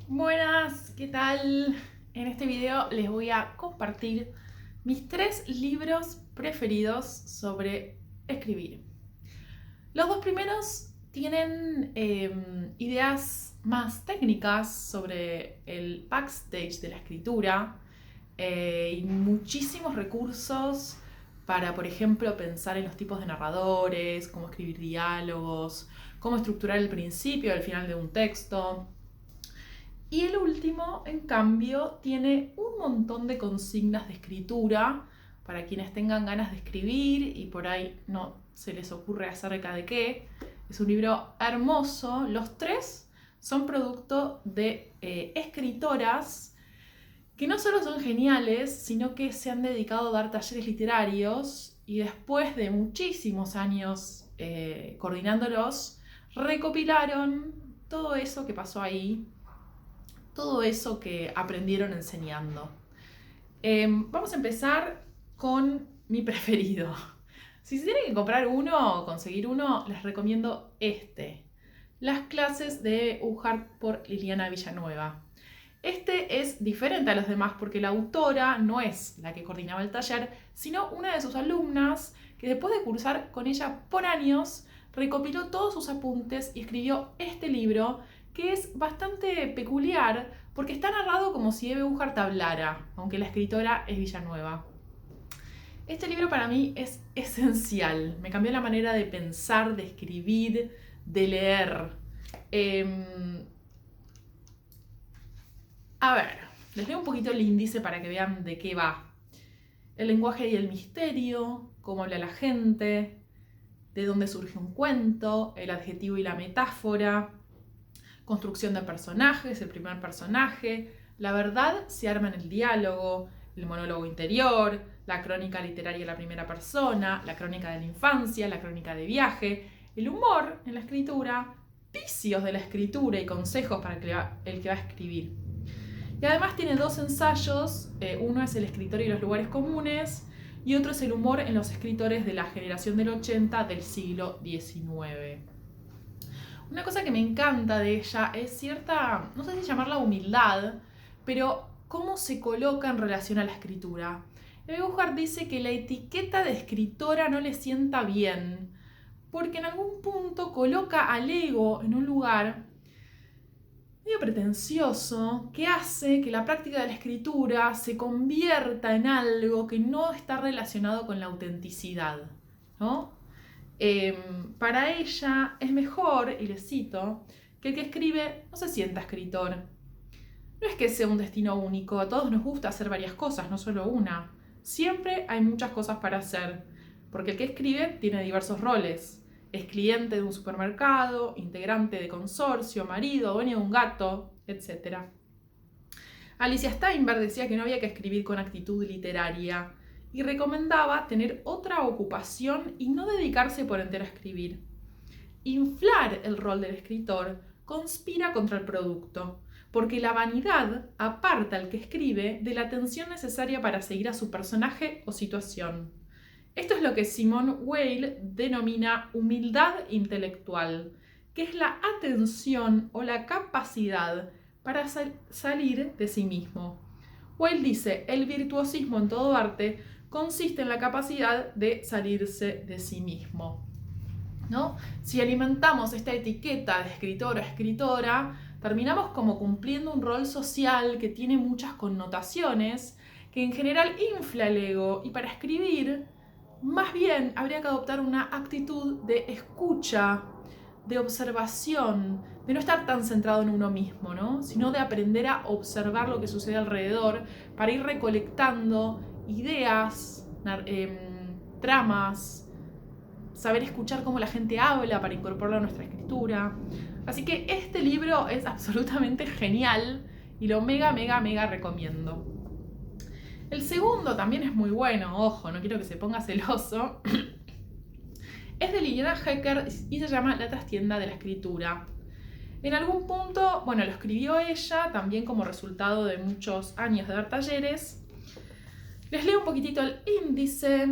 Buenas, ¿qué tal? En este video les voy a compartir mis 3 libros preferidos sobre escribir. Los dos primeros tienen ideas más técnicas sobre el backstage de la escritura y muchísimos recursos para, por ejemplo, pensar en los tipos de narradores, cómo escribir diálogos, cómo estructurar el principio y el final de un texto. Y el último, en cambio, tiene un montón de consignas de escritura para quienes tengan ganas de escribir y por ahí no se les ocurre acerca de qué. Es un libro hermoso. Los 3 son producto de escritoras que no solo son geniales, sino que se han dedicado a dar talleres literarios y después de muchísimos años coordinándolos, recopilaron todo eso que pasó ahí, todo eso que aprendieron enseñando. Vamos a empezar con mi preferido. Si se tienen que comprar uno o conseguir uno, les recomiendo este. Las clases de Uhart por Liliana Villanueva. Este es diferente a los demás porque la autora no es la que coordinaba el taller, sino una de sus alumnas que después de cursar con ella por años, recopiló todos sus apuntes y escribió este libro que es bastante peculiar porque está narrado como si Eve Uhart hablara, aunque la escritora es Villanueva. Este libro para mí es esencial, me cambió la manera de pensar, de escribir, de leer. A ver, les leo un poquito el índice para que vean de qué va. El lenguaje y el misterio, cómo habla la gente, de dónde surge un cuento, el adjetivo y la metáfora, construcción de personajes, el primer personaje, la verdad se arma en el diálogo, el monólogo interior, la crónica literaria en la primera persona, la crónica de la infancia, la crónica de viaje, el humor en la escritura, vicios de la escritura y consejos para el que va a escribir. Y además tiene 2 ensayos, uno es el escritor y los lugares comunes y otro es el humor en los escritores de la generación del 80 del siglo XIX. Una cosa que me encanta de ella es cierta, no sé si llamarla humildad, pero cómo se coloca en relación a la escritura. Eve Uhart dice que la etiqueta de escritora no le sienta bien, porque en algún punto coloca al ego en un lugar medio pretencioso que hace que la práctica de la escritura se convierta en algo que no está relacionado con la autenticidad, ¿no? Para ella es mejor, y le cito, que el que escribe no se sienta escritor. No es que sea un destino único, a todos nos gusta hacer varias cosas, no solo una. Siempre hay muchas cosas para hacer, porque el que escribe tiene diversos roles. Es cliente de un supermercado, integrante de consorcio, marido, dueño de un gato, etc. Alicia Steinberg decía que no había que escribir con actitud literaria y recomendaba tener otra ocupación y no dedicarse por entero a escribir. Inflar el rol del escritor conspira contra el producto, porque la vanidad aparta al que escribe de la atención necesaria para seguir a su personaje o situación. Esto es lo que Simone Weil denomina humildad intelectual, que es la atención o la capacidad para salir de sí mismo. Weil dice, el virtuosismo en todo arte consiste en la capacidad de salirse de sí mismo, ¿no? Si alimentamos esta etiqueta de escritor o escritora, terminamos como cumpliendo un rol social que tiene muchas connotaciones, que en general infla el ego, y para escribir, más bien habría que adoptar una actitud de escucha, de observación, de no estar tan centrado en uno mismo, ¿no? Sino de aprender a observar lo que sucede alrededor para ir recolectando ideas, tramas, saber escuchar cómo la gente habla para incorporarlo a nuestra escritura. Así que este libro es absolutamente genial y lo mega recomiendo. El segundo también es muy bueno, ojo, no quiero que se ponga celoso. Es de Liliana Hecker y se llama La trastienda de la escritura. En algún punto, bueno, lo escribió ella, también como resultado de muchos años de dar talleres. Les leo un poquitito el índice,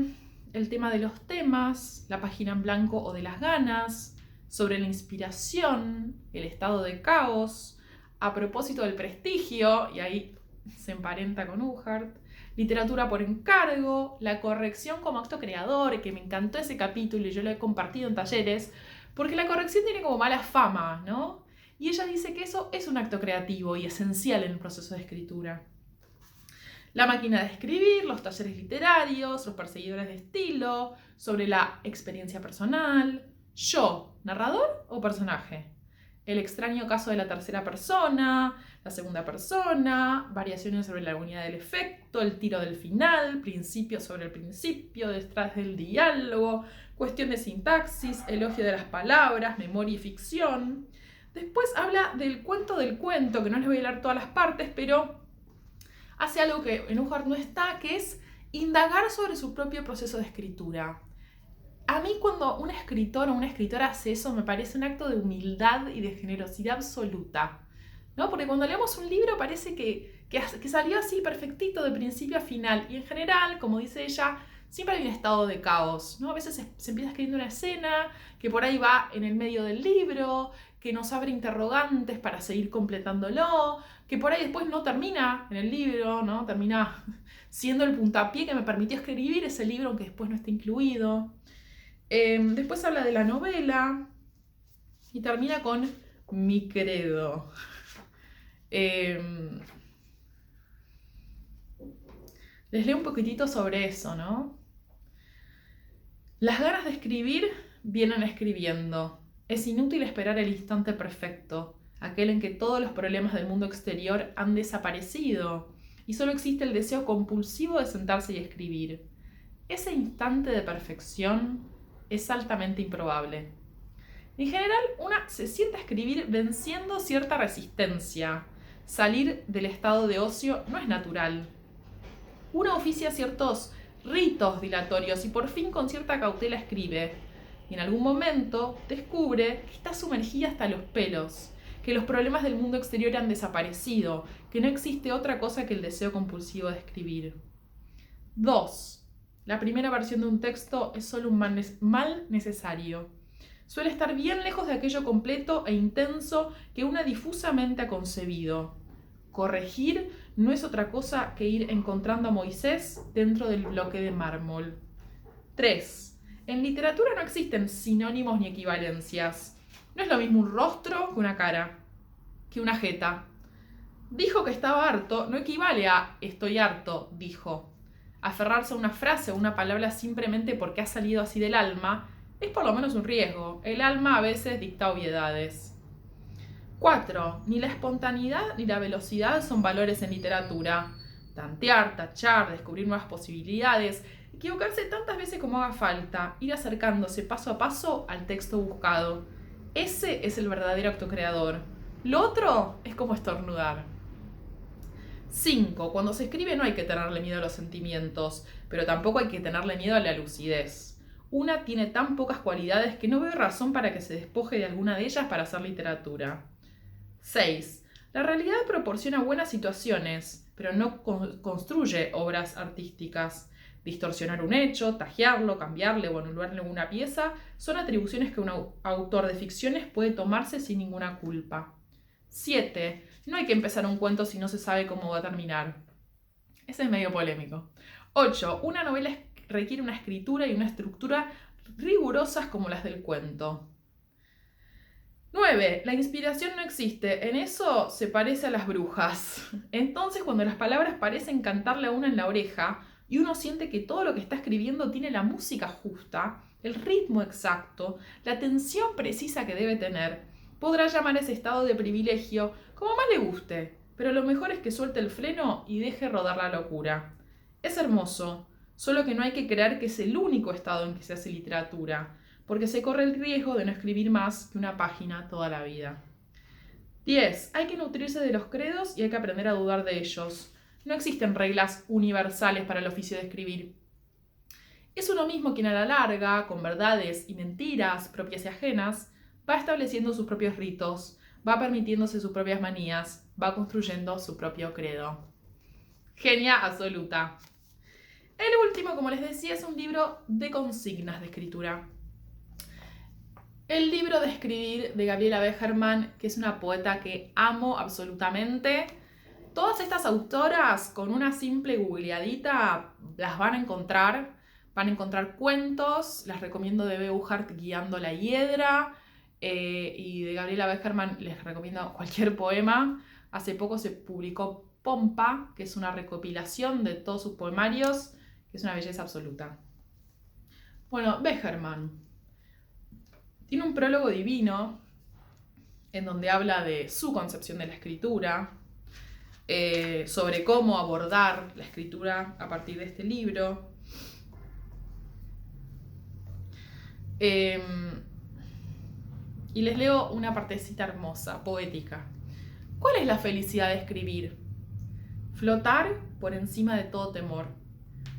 el tema de los temas, la página en blanco o de las ganas, sobre la inspiración, el estado de caos, a propósito del prestigio, y ahí se emparenta con Uhart, literatura por encargo, la corrección como acto creador, que me encantó ese capítulo y yo lo he compartido en talleres, porque la corrección tiene como mala fama, ¿no? Y ella dice que eso es un acto creativo y esencial en el proceso de escritura. La máquina de escribir, los talleres literarios, los perseguidores de estilo, sobre la experiencia personal, yo, narrador o personaje, el extraño caso de la tercera persona, la segunda persona, variaciones sobre la unidad del efecto, el tiro del final, principios sobre el principio, detrás del diálogo, cuestión de sintaxis, elogio de las palabras, memoria y ficción. Después habla del cuento, que no les voy a leer todas las partes, pero hace algo que en Uhart no está, que es indagar sobre su propio proceso de escritura. A mí cuando un escritor o una escritora hace eso me parece un acto de humildad y de generosidad absoluta, ¿no? Porque cuando leemos un libro parece que salió así perfectito de principio a final y en general, como dice ella, siempre hay un estado de caos, ¿no? A veces se empieza escribiendo una escena que por ahí va en el medio del libro, que nos abre interrogantes para seguir completándolo, que por ahí después no termina en el libro, ¿no? Termina siendo el puntapié que me permitió escribir ese libro aunque después no esté incluido. Después habla de la novela y termina con mi credo. Les leo un poquitito sobre eso, ¿no? Las ganas de escribir vienen escribiendo. Es inútil esperar el instante perfecto, aquel en que todos los problemas del mundo exterior han desaparecido y solo existe el deseo compulsivo de sentarse y escribir. Ese instante de perfección es altamente improbable. En general, una se sienta a escribir venciendo cierta resistencia. Salir del estado de ocio no es natural. Uno oficia ciertos ritos dilatorios y por fin con cierta cautela escribe. Y en algún momento descubre que está sumergida hasta los pelos, que los problemas del mundo exterior han desaparecido, que no existe otra cosa que el deseo compulsivo de escribir. 2. La primera versión de un texto es solo un mal necesario. Suele estar bien lejos de aquello completo e intenso que una difusamente ha concebido. Corregir no es otra cosa que ir encontrando a Moisés dentro del bloque de mármol. 3. En literatura no existen sinónimos ni equivalencias. No es lo mismo un rostro que una cara, que una jeta. Dijo que estaba harto no equivale a estoy harto, dijo. Aferrarse a una frase o una palabra simplemente porque ha salido así del alma es por lo menos un riesgo. El alma a veces dicta obviedades. 4. Ni la espontaneidad ni la velocidad son valores en literatura. Tantear, tachar, descubrir nuevas posibilidades, equivocarse tantas veces como haga falta, ir acercándose paso a paso al texto buscado. Ese es el verdadero acto creador. Lo otro es como estornudar. 5. Cuando se escribe no hay que tenerle miedo a los sentimientos, pero tampoco hay que tenerle miedo a la lucidez. Una tiene tan pocas cualidades que no veo razón para que se despoje de alguna de ellas para hacer literatura. 6. La realidad proporciona buenas situaciones, pero no construye obras artísticas. Distorsionar un hecho, tajearlo, cambiarle o anularle una pieza son atribuciones que un autor de ficciones puede tomarse sin ninguna culpa. 7. No hay que empezar un cuento si no se sabe cómo va a terminar. Ese es medio polémico. 8. Una novela requiere una escritura y una estructura rigurosas como las del cuento. 9. La inspiración no existe. En eso se parece a las brujas. Entonces, cuando las palabras parecen cantarle a uno en la oreja y uno siente que todo lo que está escribiendo tiene la música justa, el ritmo exacto, la tensión precisa que debe tener, podrá llamar ese estado de privilegio como más le guste, pero lo mejor es que suelte el freno y deje rodar la locura. Es hermoso, solo que no hay que creer que es el único estado en que se hace literatura, porque se corre el riesgo de no escribir más que una página toda la vida. 10. Hay que nutrirse de los credos y hay que aprender a dudar de ellos. No existen reglas universales para el oficio de escribir. Es uno mismo quien a la larga, con verdades y mentiras propias y ajenas, va estableciendo sus propios ritos, va permitiéndose sus propias manías, va construyendo su propio credo. Genia absoluta. El último, como les decía, es un libro de consignas de escritura. El libro de escribir de Gabriela Begermann, que es una poeta que amo absolutamente. Todas estas autoras, con una simple googleadita, las van a encontrar. Van a encontrar cuentos. Les recomiendo de Beu Hart Guiando la Hiedra. Y de Gabriela Begermann les recomiendo cualquier poema. Hace poco se publicó Pompa, que es una recopilación de todos sus poemarios, que es una belleza absoluta. Bueno, Begermann tiene un prólogo divino en donde habla de su concepción de la escritura, sobre cómo abordar la escritura a partir de este libro. Y les leo una partecita hermosa, poética. ¿Cuál es la felicidad de escribir? Flotar por encima de todo temor.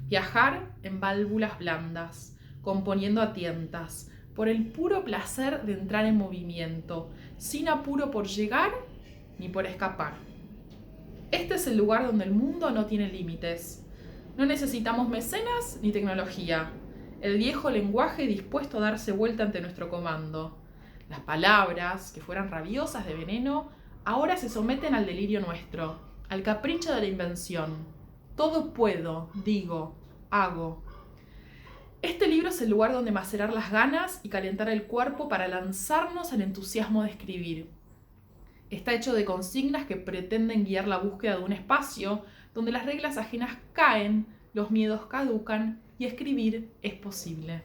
Viajar en válvulas blandas, componiendo a tientas, por el puro placer de entrar en movimiento, sin apuro por llegar ni por escapar. Este es el lugar donde el mundo no tiene límites. No necesitamos mecenas ni tecnología. El viejo lenguaje dispuesto a darse vuelta ante nuestro comando. Las palabras, que fueran rabiosas de veneno, ahora se someten al delirio nuestro, al capricho de la invención. Todo puedo, digo, hago. Este libro es el lugar donde macerar las ganas y calentar el cuerpo para lanzarnos al entusiasmo de escribir. Está hecho de consignas que pretenden guiar la búsqueda de un espacio donde las reglas ajenas caen, los miedos caducan y escribir es posible.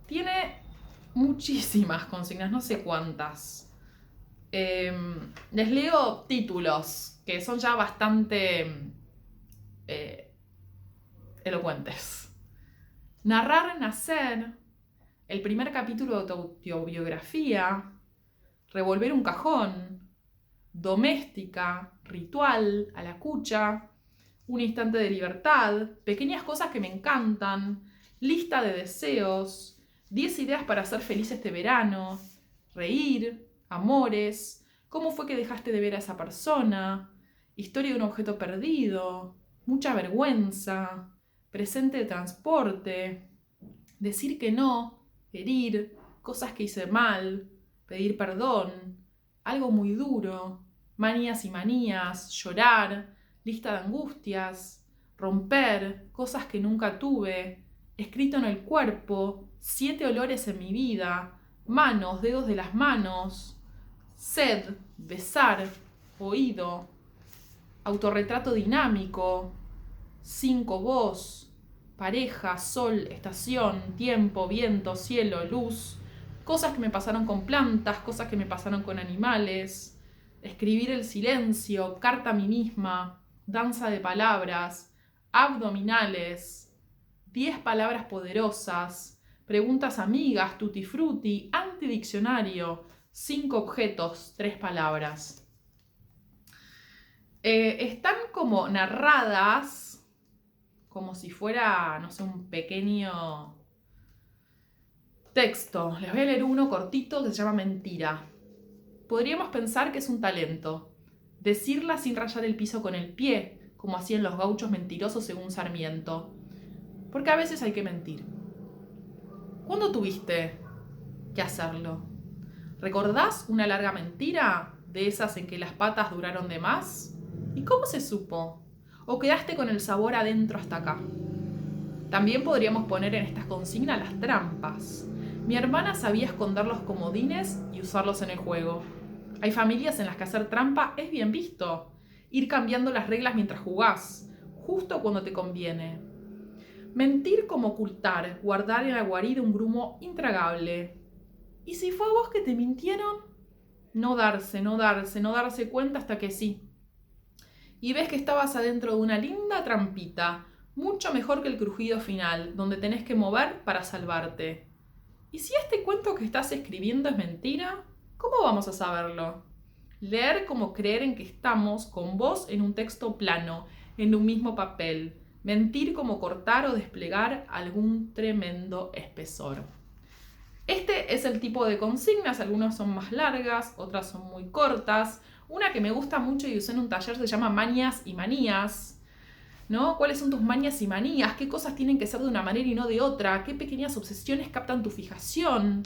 Tiene muchísimas consignas, no sé cuántas. Les leo títulos que son ya bastante elocuentes. Narrar, nacer, el primer capítulo de tu autobiografía, revolver un cajón, doméstica, ritual, a la cucha, un instante de libertad, pequeñas cosas que me encantan, lista de deseos, 10 ideas para ser feliz este verano, reír, amores, cómo fue que dejaste de ver a esa persona, historia de un objeto perdido, mucha vergüenza, presente de transporte, decir que no, herir, cosas que hice mal, pedir perdón, algo muy duro, manías y manías, llorar, lista de angustias, romper, cosas que nunca tuve, escrito en el cuerpo, 7 olores en mi vida, manos, dedos de las manos, sed, besar, oído, autorretrato dinámico, 5 voz, pareja, sol, estación, tiempo, viento, cielo, luz, cosas que me pasaron con plantas, cosas que me pasaron con animales, escribir el silencio, carta a mí misma, danza de palabras, abdominales, 10 palabras poderosas, preguntas amigas, tutti frutti, antidiccionario, 5 objetos, 3 palabras. Están como narradas como si fuera, no sé, un pequeño texto. Les voy a leer uno cortito que se llama Mentira. Podríamos pensar que es un talento, decirla sin rayar el piso con el pie, como hacían los gauchos mentirosos según Sarmiento. Porque a veces hay que mentir. ¿Cuándo tuviste que hacerlo? ¿Recordás una larga mentira de esas en que las patas duraron de más? ¿Y cómo se supo? ¿O quedaste con el sabor adentro hasta acá? También podríamos poner en estas consignas las trampas. Mi hermana sabía esconder los comodines y usarlos en el juego. Hay familias en las que hacer trampa es bien visto. Ir cambiando las reglas mientras jugás, justo cuando te conviene. Mentir como ocultar, guardar en la guarida un grumo intragable. ¿Y si fue a vos que te mintieron? No darse cuenta hasta que sí. Y ves que estabas adentro de una linda trampita, mucho mejor que el crujido final, donde tenés que mover para salvarte. ¿Y si este cuento que estás escribiendo es mentira? ¿Cómo vamos a saberlo? Leer como creer en que estamos con vos en un texto plano, en un mismo papel. Mentir como cortar o desplegar algún tremendo espesor. Este es el tipo de consignas, algunas son más largas, otras son muy cortas. Una que me gusta mucho y usé en un taller se llama Mañas y Manías. ¿no? ¿Cuáles son tus mañas y manías? ¿Qué cosas tienen que ser de una manera y no de otra? ¿Qué pequeñas obsesiones captan tu fijación?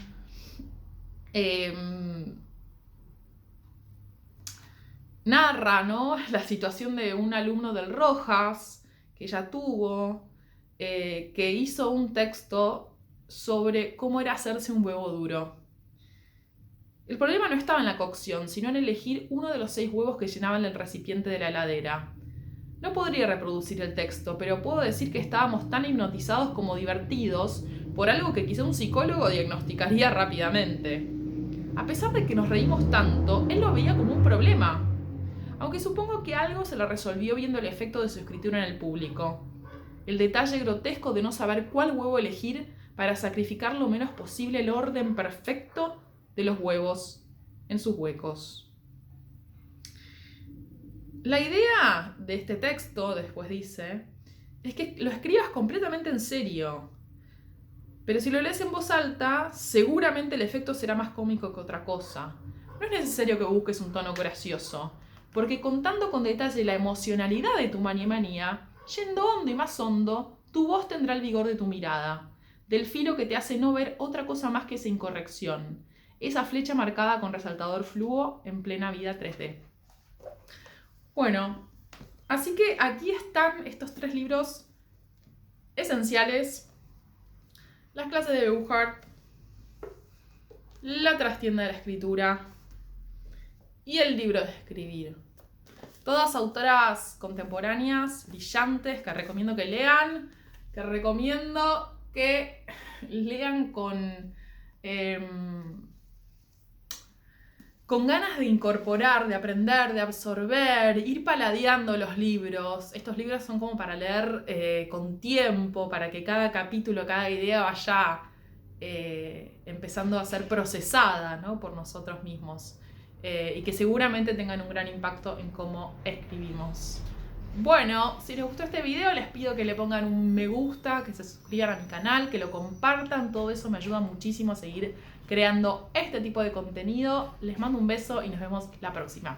Narra, ¿no?, la situación de un alumno del Rojas que ella tuvo, que hizo un texto sobre cómo era hacerse un huevo duro. El problema no estaba en la cocción, sino en elegir uno de los 6 huevos que llenaban el recipiente de la heladera. No podría reproducir el texto, pero puedo decir que estábamos tan hipnotizados como divertidos por algo que quizá un psicólogo diagnosticaría rápidamente. A pesar de que nos reímos tanto, él lo veía como un problema. Aunque supongo que algo se le resolvió viendo el efecto de su escritura en el público. El detalle grotesco de no saber cuál huevo elegir para sacrificar lo menos posible el orden perfecto de los huevos en sus huecos. La idea de este texto, después dice, es que lo escribas completamente en serio. Pero si lo lees en voz alta, seguramente el efecto será más cómico que otra cosa. No es necesario que busques un tono gracioso, porque contando con detalle la emocionalidad de tu manía, yendo hondo y más hondo, tu voz tendrá el vigor de tu mirada, del filo que te hace no ver otra cosa más que esa incorrección, esa flecha marcada con resaltador fluo en plena vida 3D. Bueno, así que aquí están estos 3 libros esenciales: Las clases de Beuchardt, La trastienda de la escritura y El libro de escribir. Todas autoras contemporáneas, brillantes, que recomiendo que lean, con ganas de incorporar, de aprender, de absorber, ir paladeando los libros. Estos libros son como para leer con tiempo, para que cada capítulo, cada idea vaya empezando a ser procesada, ¿no?, por nosotros mismos. Y que seguramente tengan un gran impacto en cómo escribimos. Bueno, si les gustó este video, les pido que le pongan un me gusta, que se suscriban a mi canal, que lo compartan. Todo eso me ayuda muchísimo a seguir creando este tipo de contenido. Les mando un beso y nos vemos la próxima.